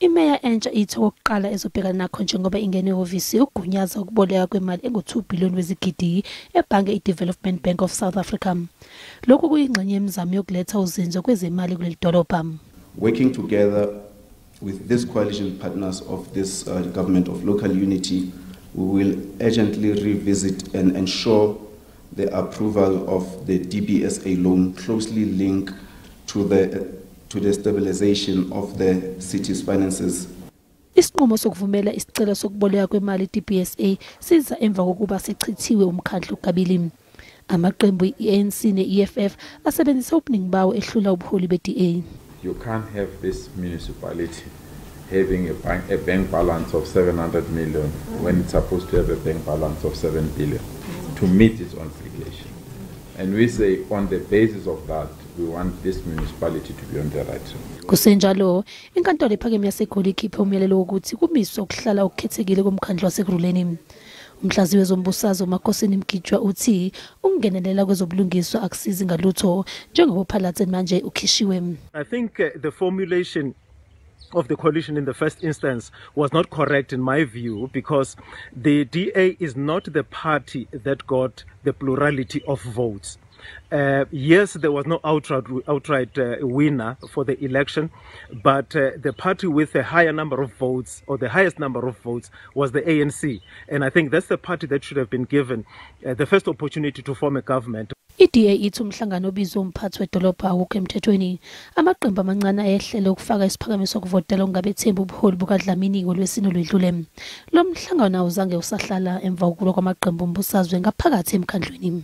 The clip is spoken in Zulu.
Imeya entsha ithe okokuqala ezobhekana nakho njengoba ingene ehhovisi ugunyaza ukuboleka kwemali engu-2 billion wezigidi ebhange i-Development Bank of South Africa. Lokhu kuyingxenye yemizamo yokuletha uzinzo kwezemali kuleli dolobha. Working together with these coalition partners of this government of local unity, we will urgently revisit and ensure the approval of the DBSA loan closely linked to the stabilization of the city's finances. Isinqumo sokuvumela isicelo sokuboleka kwemali DBSA siza emva kokuba sichithiwe umkhandlu kabili. Amaqembu i-ANC ne-EFF asebenzisa ubuningi bawo ehlula ubuholi be-DA. You can't have this municipality having a bank balance of 700 million when it's supposed to have a bank balance of 7 billion to meet its own obligation. And we say on the basis of that, we want this municipality to be on the right track. Kusenjalo, inkantolo ephakeme yase-Goli ikhiphe umyalelo wokuthi kumiswe ukuhlala okukhethekile komkhandlu wasekuruleni. Umhlaziwe wezombusazwe uMakhosini Mgijwa uthi ukungenelela kwezobulungiswa akusizi ngalutho njengoba uphalathi manje ukhishiwe. I think the formulation of the coalition in the first instance was not correct in my view, because the DA is not the party that got the plurality of votes. Yes, there was no outright winner for the election, but the party with a higher number of votes, or the highest number of votes, was the ANC. And I think that's the party that should have been given the first opportunity to form a government. IDA ithi umhlangano obizwe umphathi wedolobha awukho emthethweni. Amaqembu amancane ayehlele ukufaka isiphakamiso sokuvotela ongabethemba ubuholi bukaDlamini ngolwesine olwedlule. Lo mhlangano awuzange usahlala emva kokulwa kwamaqembu ombusazwe ngaphakathi emkhandlweni.